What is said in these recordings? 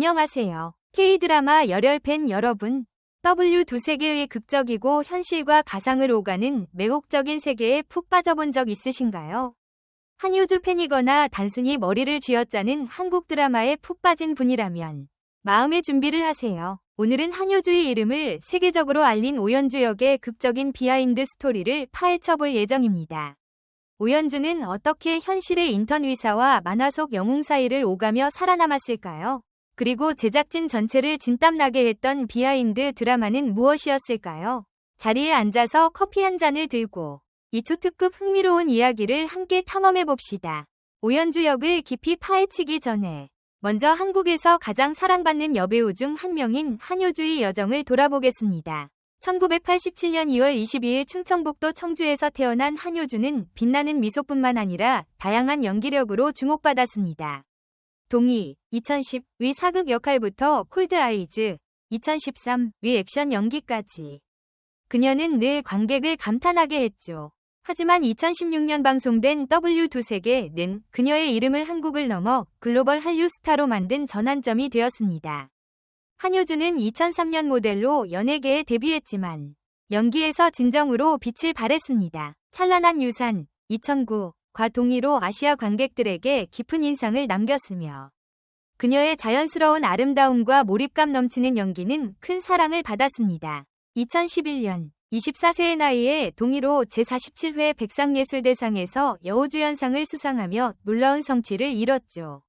안녕하세요. K-드라마 열혈 팬 여러분. W 두 세계의 극적이고 현실과 가상을 오가는 매혹적인 세계에 푹 빠져본 적 있으신가요? 한효주 팬이거나 단순히 머리를 쥐어짜는 한국 드라마에 푹 빠진 분이라면 마음의 준비를 하세요. 오늘은 한효주의 이름을 세계적으로 알린 오연주 역의 극적인 비하인드 스토리를 파헤쳐볼 예정입니다. 오연주는 어떻게 현실의 인턴 의사와 만화 속 영웅 사이를 오가며 살아남았을까요? 그리고 제작진 전체를 진땀나게 했던 비하인드 드라마는 무엇이었을까요? 자리에 앉아서 커피 한 잔을 들고 이 초특급 흥미로운 이야기를 함께 탐험해봅시다. 오연주 역을 깊이 파헤치기 전에 먼저 한국에서 가장 사랑받는 여배우 중 한 명인 한효주의 여정을 돌아보겠습니다. 1987년 2월 22일 충청북도 청주에서 태어난 한효주는 빛나는 미소뿐만 아니라 다양한 연기력으로 주목받았습니다. 동희, 2010, 위 사극 역할부터 콜드 아이즈, 2013, 위 액션 연기까지. 그녀는 늘 관객을 감탄하게 했죠. 하지만 2016년 방송된 W 두 세계는 그녀의 이름을 한국을 넘어 글로벌 한류 스타로 만든 전환점이 되었습니다. 한효주는 2003년 모델로 연예계에 데뷔했지만 연기에서 진정으로 빛을 발했습니다. 찬란한 유산, 2009, 과 동의로 아시아 관객들에게 깊은 인상을 남겼으며 그녀의 자연스러운 아름다움과 몰입감 넘치는 연기는 큰 사랑을 받았습니다. 2011년 24세의 나이에 동의로 제47회 백상예술대상에서 여우주연상을 수상하며 놀라운 성취를 이뤘죠.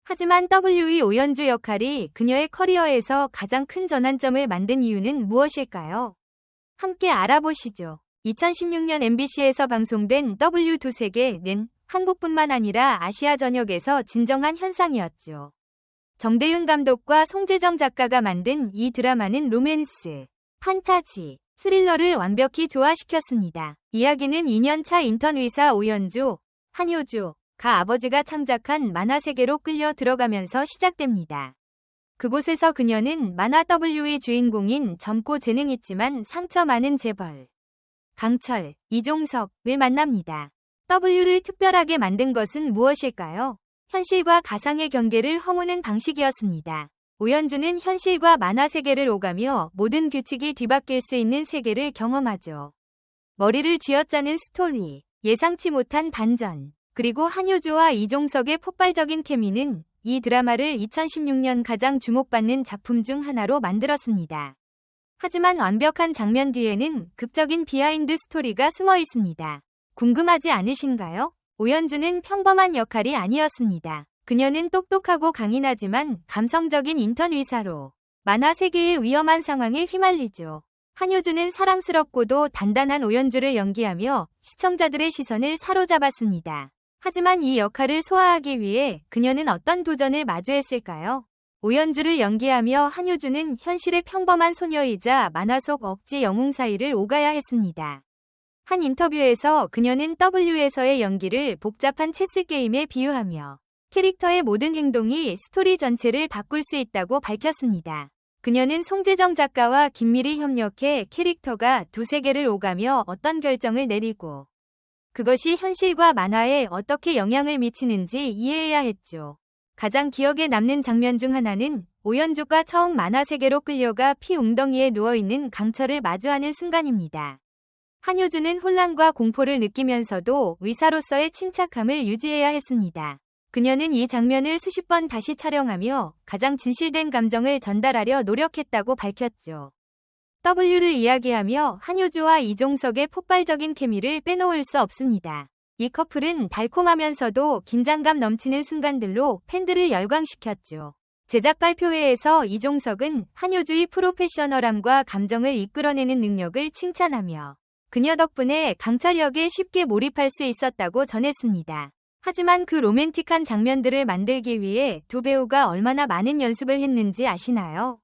하지만 W의 오연주 역할이 그녀의 커리어에서 가장 큰 전환점을 만든 이유는 무엇일까요? 함께 알아보시죠. 2016년 MBC에서 방송된 W 두 세계는 한국뿐만 아니라 아시아 전역에서 진정한 현상이었죠. 정대윤 감독과 송재정 작가가 만든 이 드라마는 로맨스, 판타지, 스릴러를 완벽히 조화시켰습니다. 이야기는 2년차 인턴 의사 오연주, 한효주가 아버지가 창작한 만화 세계로 끌려 들어가면서 시작됩니다. 그곳에서 그녀는 만화 W의 주인공인 젊고 재능 있지만 상처 많은 재벌 강철, 이종석을 만납니다. W를 특별하게 만든 것은 무엇일까요? 현실과 가상의 경계를 허무는 방식이었습니다. 오연주는 현실과 만화 세계를 오가며 모든 규칙이 뒤바뀔 수 있는 세계를 경험하죠. 머리를 쥐어짜는 스토리, 예상치 못한 반전, 그리고 한효주와 이종석의 폭발적인 케미는 이 드라마를 2016년 가장 주목받는 작품 중 하나로 만들었습니다. 하지만 완벽한 장면 뒤에는 극적인 비하인드 스토리가 숨어 있습니다. 궁금하지 않으신가요? 오연주는 평범한 역할이 아니었습니다. 그녀는 똑똑하고 강인하지만 감성적인 인턴 의사로 만화 세계의 위험한 상황에 휘말리죠. 한효주는 사랑스럽고도 단단한 오연주를 연기하며 시청자들의 시선을 사로잡았습니다. 하지만 이 역할을 소화하기 위해 그녀는 어떤 도전을 마주했을까요? 오연주를 연기하며 한효주는 현실의 평범한 소녀이자 만화 속 억지 영웅 사이를 오가야 했습니다. 한 인터뷰에서 그녀는 W에서의 연기를 복잡한 체스 게임에 비유하며 캐릭터의 모든 행동이 스토리 전체를 바꿀 수 있다고 밝혔습니다. 그녀는 송재정 작가와 긴밀히 협력해 캐릭터가 두 세계를 오가며 어떤 결정을 내리고 그것이 현실과 만화에 어떻게 영향을 미치는지 이해해야 했죠. 가장 기억에 남는 장면 중 하나는 오연주가 처음 만화 세계로 끌려가 피 웅덩이에 누워있는 강철을 마주하는 순간입니다. 한효주는 혼란과 공포를 느끼면서도 의사로서의 침착함을 유지해야 했습니다. 그녀는 이 장면을 수십 번 다시 촬영하며 가장 진실된 감정을 전달하려 노력했다고 밝혔죠. W를 이야기하며 한효주와 이종석의 폭발적인 케미를 빼놓을 수 없습니다. 이 커플은 달콤하면서도 긴장감 넘치는 순간들로 팬들을 열광시켰죠. 제작 발표회에서 이종석은 한효주의 프로페셔널함과 감정을 이끌어내는 능력을 칭찬하며 그녀 덕분에 강철 역에 쉽게 몰입할 수 있었다고 전했습니다. 하지만 그 로맨틱한 장면들을 만들기 위해 두 배우가 얼마나 많은 연습을 했는지 아시나요?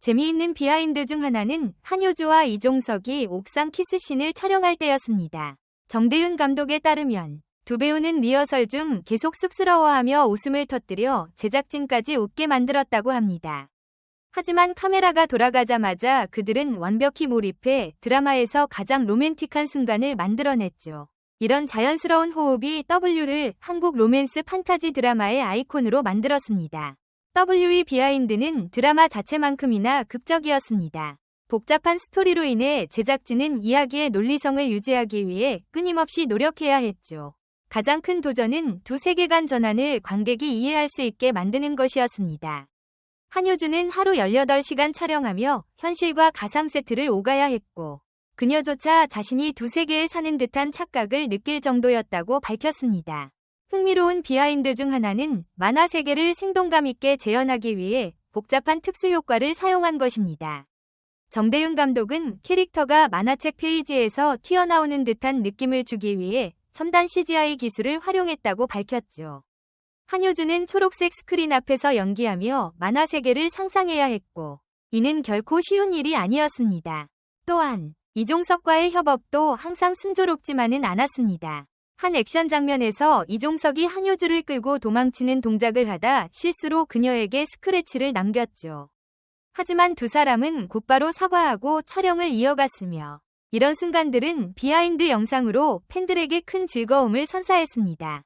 재미있는 비하인드 중 하나는 한효주와 이종석이 옥상 키스씬을 촬영할 때였습니다. 정대윤 감독에 따르면 두 배우는 리허설 중 계속 쑥스러워하며 웃음을 터뜨려 제작진까지 웃게 만들었다고 합니다. 하지만 카메라가 돌아가자마자 그들은 완벽히 몰입해 드라마에서 가장 로맨틱한 순간을 만들어냈죠. 이런 자연스러운 호흡이 W를 한국 로맨스 판타지 드라마의 아이콘으로 만들었습니다. W의 비하인드는 드라마 자체만큼이나 극적이었습니다. 복잡한 스토리로 인해 제작진은 이야기의 논리성을 유지하기 위해 끊임없이 노력해야 했죠. 가장 큰 도전은 두 세계관 전환을 관객이 이해할 수 있게 만드는 것이었습니다. 한효주는 하루 18시간 촬영하며 현실과 가상 세트를 오가야 했고, 그녀조차 자신이 두 세계에 사는 듯한 착각을 느낄 정도였다고 밝혔습니다. 흥미로운 비하인드 중 하나는 만화 세계를 생동감 있게 재현하기 위해 복잡한 특수 효과를 사용한 것입니다. 정대윤 감독은 캐릭터가 만화책 페이지에서 튀어나오는 듯한 느낌을 주기 위해 첨단 CGI 기술을 활용했다고 밝혔죠. 한효주는 초록색 스크린 앞에서 연기하며 만화 세계를 상상해야 했고, 이는 결코 쉬운 일이 아니었습니다. 또한 이종석과의 협업도 항상 순조롭지만은 않았습니다. 한 액션 장면에서 이종석이 한효주를 끌고 도망치는 동작을 하다 실수로 그녀에게 스크래치를 남겼죠. 하지만 두 사람은 곧바로 사과하고 촬영을 이어갔으며, 이런 순간들은 비하인드 영상으로 팬들에게 큰 즐거움을 선사했습니다.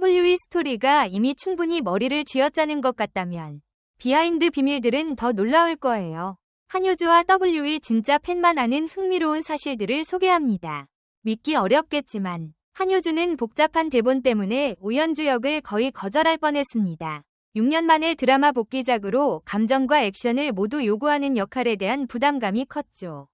W의 스토리가 이미 충분히 머리를 쥐어짜는 것 같다면 비하인드 비밀들은 더 놀라울 거예요. 한효주와 W의 진짜 팬만 아는 흥미로운 사실들을 소개합니다. 믿기 어렵겠지만 한효주는 복잡한 대본 때문에 오연주 역을 거의 거절할 뻔했습니다. 6년 만에 드라마 복귀작으로 감정과 액션을 모두 요구하는 역할에 대한 부담감이 컸죠.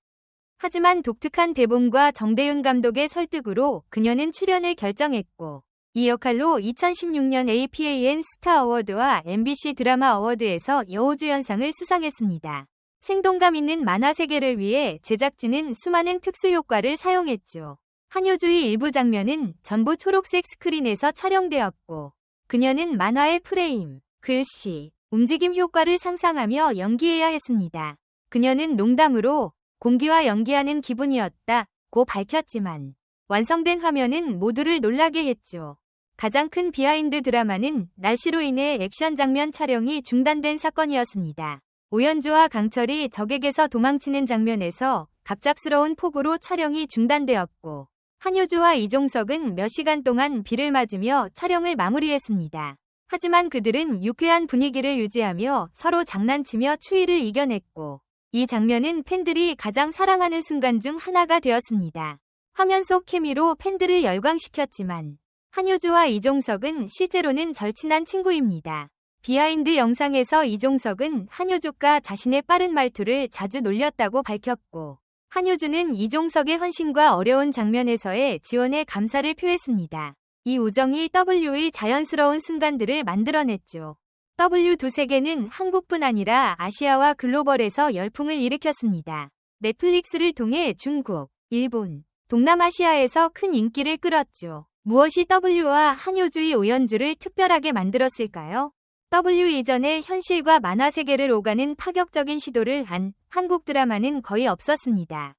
하지만 독특한 대본과 정대윤 감독의 설득으로 그녀는 출연을 결정했고, 이 역할로 2016년 APAN 스타 어워드와 MBC 드라마 어워드에서 여우주연상을 수상했습니다. 생동감 있는 만화 세계를 위해 제작진은 수많은 특수 효과를 사용했죠. 한효주의 일부 장면은 전부 초록색 스크린에서 촬영되었고, 그녀는 만화의 프레임, 글씨, 움직임 효과를 상상하며 연기해야 했습니다. 그녀는 농담으로 공기와 연기하는 기분이었다고 밝혔지만 완성된 화면은 모두를 놀라게 했죠. 가장 큰 비하인드 드라마는 날씨로 인해 액션 장면 촬영이 중단된 사건이었습니다. 오연주와 강철이 적에게서 도망치는 장면에서 갑작스러운 폭우로 촬영이 중단되었고, 한효주와 이종석은 몇 시간 동안 비를 맞으며 촬영을 마무리했습니다. 하지만 그들은 유쾌한 분위기를 유지하며 서로 장난치며 추위를 이겨냈고, 이 장면은 팬들이 가장 사랑하는 순간 중 하나가 되었습니다. 화면 속 케미로 팬들을 열광시켰지만 한효주와 이종석은 실제로는 절친한 친구입니다. 비하인드 영상에서 이종석은 한효주가 자신의 빠른 말투를 자주 놀렸다고 밝혔고, 한효주는 이종석의 헌신과 어려운 장면에서의 지원에 감사를 표했습니다. 이 우정이 W의 자연스러운 순간들을 만들어냈죠. W 두 세계는 한국뿐 아니라 아시아와 글로벌에서 열풍을 일으켰습니다. 넷플릭스를 통해 중국, 일본, 동남아시아에서 큰 인기를 끌었죠. 무엇이 W와 한효주의 오연주를 특별하게 만들었을까요? W 이전에 현실과 만화 세계를 오가는 파격적인 시도를 한 한국 드라마는 거의 없었습니다.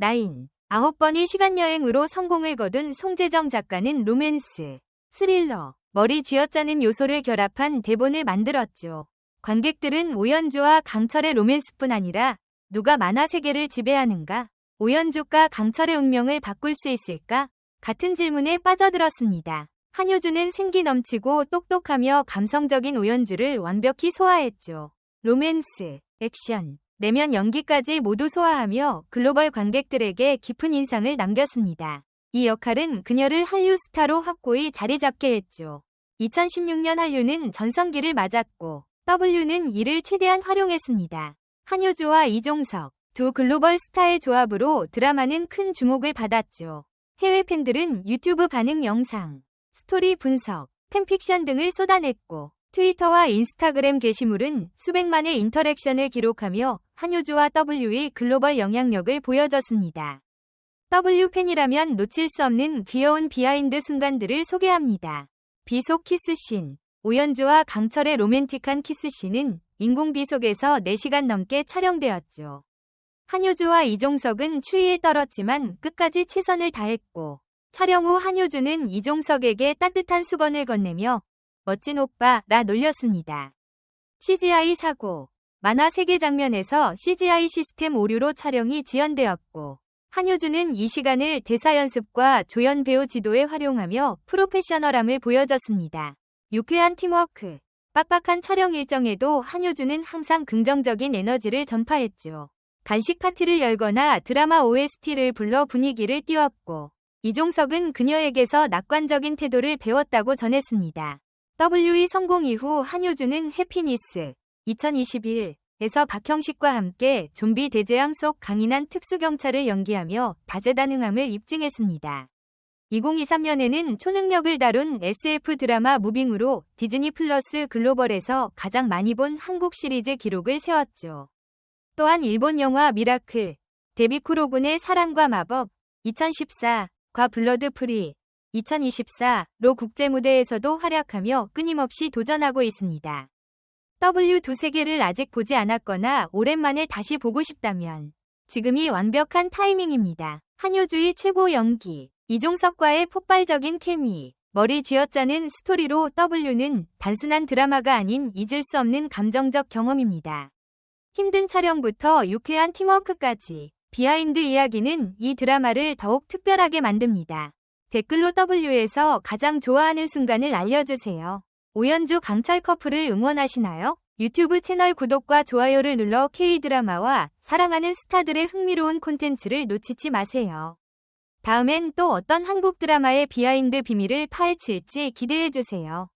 9번의 시간여행으로 성공을 거둔 송재정 작가는 로맨스, 스릴러, 머리 쥐어짜는 요소를 결합한 대본을 만들었죠. 관객들은 오연주와 강철의 로맨스뿐 아니라 누가 만화 세계를 지배하는가? 오연주가 강철의 운명을 바꿀 수 있을까? 같은 질문에 빠져들었습니다. 한효주는 생기 넘치고 똑똑하며 감성적인 오연주를 완벽히 소화했죠. 로맨스, 액션, 내면 연기까지 모두 소화하며 글로벌 관객들에게 깊은 인상을 남겼습니다. 이 역할은 그녀를 한류 스타로 확고히 자리 잡게 했죠. 2016년 한류는 전성기를 맞았고, W는 이를 최대한 활용했습니다. 한효주와 이종석, 두 글로벌 스타의 조합으로 드라마는 큰 주목을 받았죠. 해외 팬들은 유튜브 반응 영상, 스토리 분석, 팬픽션 등을 쏟아냈고, 트위터와 인스타그램 게시물은 수백만의 인터랙션을 기록하며 한효주와 W의 글로벌 영향력을 보여줬습니다. W팬이라면 놓칠 수 없는 귀여운 비하인드 순간들을 소개합니다. 비속 키스씬, 오연주와 강철의 로맨틱한 키스씬은 인공비 속에서 4시간 넘게 촬영되었죠. 한효주와 이종석은 추위에 떨었지만 끝까지 최선을 다했고, 촬영 후 한효주는 이종석에게 따뜻한 수건을 건네며 멋진 오빠라 놀렸습니다. CGI 사고, 만화 세계 장면에서 CGI 시스템 오류로 촬영이 지연되었고, 한효주는 이 시간을 대사 연습과 조연 배우 지도에 활용하며 프로페셔널함을 보여줬습니다. 유쾌한 팀워크, 빡빡한 촬영 일정에도 한효주는 항상 긍정적인 에너지를 전파했죠. 간식 파티를 열거나 드라마 OST를 불러 분위기를 띄웠고, 이종석은 그녀에게서 낙관적인 태도를 배웠다고 전했습니다. WE 성공 이후 한효주는 해피니스 2021에서 박형식과 함께 좀비 대재앙 속 강인한 특수경찰을 연기하며 다재다능함을 입증했습니다. 2023년에는 초능력을 다룬 SF 드라마 무빙으로 디즈니 플러스 글로벌에서 가장 많이 본 한국 시리즈 기록을 세웠죠. 또한 일본 영화 미라클, 데뷔 쿠로군의 사랑과 마법 2014과 블러드 프리 2024로 국제 무대에서도 활약하며 끊임없이 도전하고 있습니다. W 두세 개를 아직 보지 않았거나 오랜만에 다시 보고 싶다면 지금이 완벽한 타이밍입니다. 한효주의 최고 연기, 이종석과의 폭발적인 케미, 머리 쥐어짜는 스토리로 W는 단순한 드라마가 아닌 잊을 수 없는 감정적 경험입니다. 힘든 촬영부터 유쾌한 팀워크까지 비하인드 이야기는 이 드라마를 더욱 특별하게 만듭니다. 댓글로 W에서 가장 좋아하는 순간을 알려주세요. 오연주 강철 커플을 응원하시나요? 유튜브 채널 구독과 좋아요를 눌러 K드라마와 사랑하는 스타들의 흥미로운 콘텐츠를 놓치지 마세요. 다음엔 또 어떤 한국 드라마의 비하인드 비밀을 파헤칠지 기대해주세요.